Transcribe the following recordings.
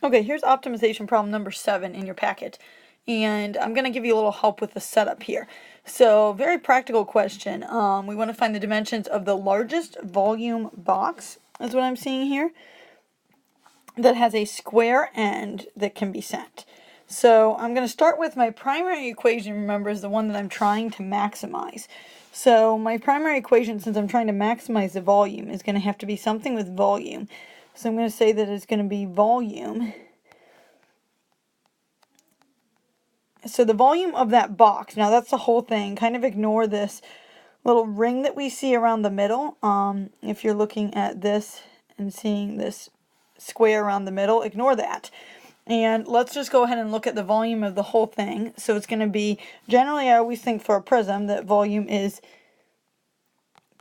Okay, here's optimization problem number 7 in your packet. And I'm going to give you a little help with the setup here. So, very practical question. We want to find the dimensions of the largest volume box, is what I'm seeing here, that has a square end that can be sent. So, I'm going to start with my primary equation, remember, is the one that I'm trying to maximize. So, my primary equation, since I'm trying to maximize the volume, is going to have to be something with volume. So, I'm going to say that it's going to be volume. So the volume of that box, now that's the whole thing. Kind of ignore this little ring that we see around the middle. If you're looking at this and seeing this square around the middle, ignore that. And let's just go ahead and look at the volume of the whole thing. So it's going to be, generally I always think for a prism that volume is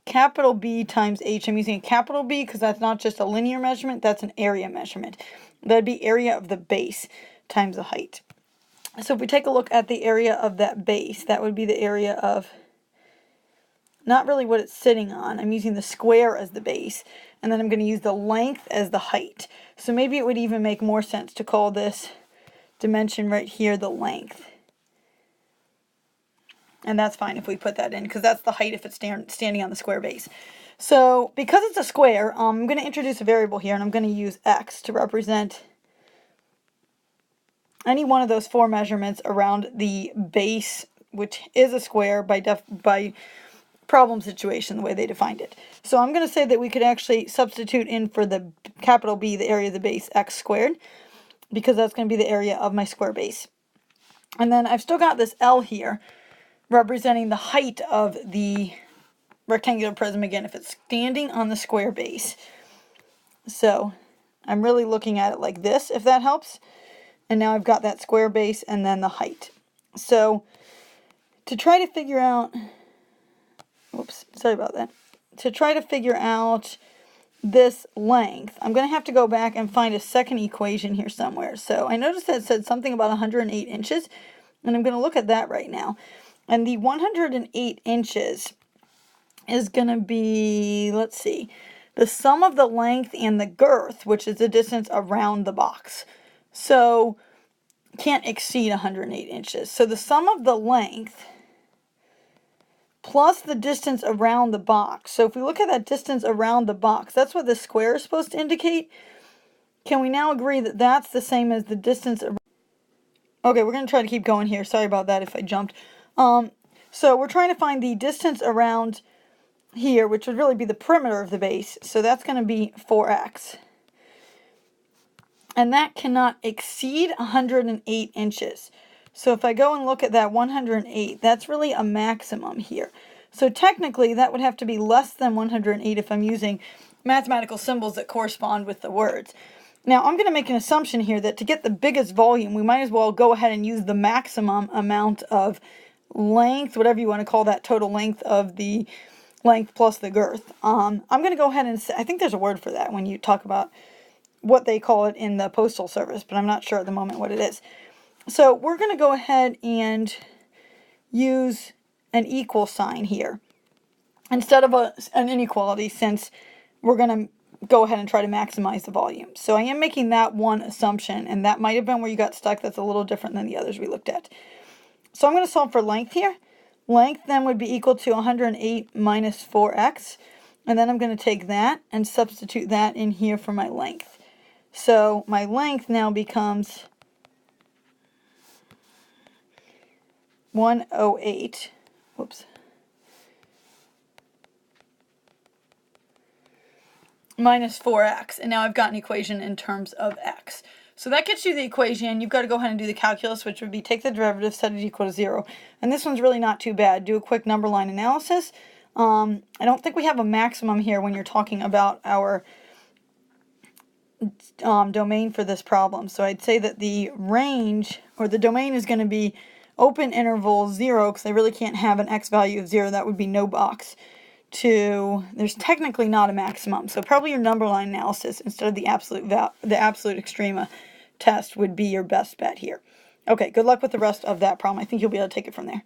capital B times H. I'm using a capital B because that's not just a linear measurement, that's an area measurement. That'd be area of the base times the height. So if we take a look at the area of that base, that would be the area of, not really what it's sitting on. I'm using the square as the base, and then I'm going to use the length as the height. So maybe it would even make more sense to call this dimension right here the length. And that's fine if we put that in, because that's the height if it's standing on the square base. So because it's a square, I'm going to introduce a variable here, and I'm going to use x to represent any one of those 4 measurements around the base, which is a square by problem situation, the way they defined it. So I'm going to say that we could actually substitute in for the capital B, the area of the base, x squared, because that's going to be the area of my square base. And then I've still got this L here, representing the height of the rectangular prism, again, if it's standing on the square base. So I'm really looking at it like this, if that helps. And now I've got that square base and then the height. So to try to figure out, to try to figure out this length, I'm going to have to go back and find a second equation here somewhere. So I noticed that it said something about 108 inches, and I'm going to look at that right now. And the 108 inches is going to be, let's see, the sum of the length and the girth, which is the distance around the box. So can't exceed 108 inches. So the sum of the length plus the distance around the box. So if we look at that distance around the box, that's what the square is supposed to indicate. Can we now agree that that's the same as the distance around? Okay, we're going to try to keep going here. Sorry about that if I jumped. So we're trying to find the distance around here, which would really be the perimeter of the base. So that's going to be 4x. And that cannot exceed 108 inches. So if I go and look at that 108, that's really a maximum here. So technically, that would have to be less than 108 if I'm using mathematical symbols that correspond with the words. Now, I'm going to make an assumption here that to get the biggest volume, we might as well go ahead and use the maximum amount of length, whatever you want to call that total length of the length plus the girth. I'm going to go ahead and say, I think there's a word for that when you talk about what they call it in the postal service, but I'm not sure at the moment what it is. So we're going to go ahead and use an equal sign here instead of an inequality, since we're going to go ahead and try to maximize the volume. So I am making that one assumption, and that might have been where you got stuck. That's a little different than the others we looked at. So I'm going to solve for length here. Length then would be equal to 108 minus 4x, and then I'm going to take that and substitute that in here for my length. So my length now becomes 108, minus 4x, and now I've got an equation in terms of x. So that gets you the equation. You've got to go ahead and do the calculus, which would be take the derivative, set it equal to 0. And this one's really not too bad. Do a quick number line analysis. I don't think we have a maximum here when you're talking about our domain for this problem. So I'd say that the range, or the domain, is going to be open interval 0, because I really can't have an x value of 0. That would be no box. To, there's technically not a maximum. So probably your number line analysis instead of the absolute extrema test would be your best bet here. Okay, good luck with the rest of that problem. I think you'll be able to take it from there.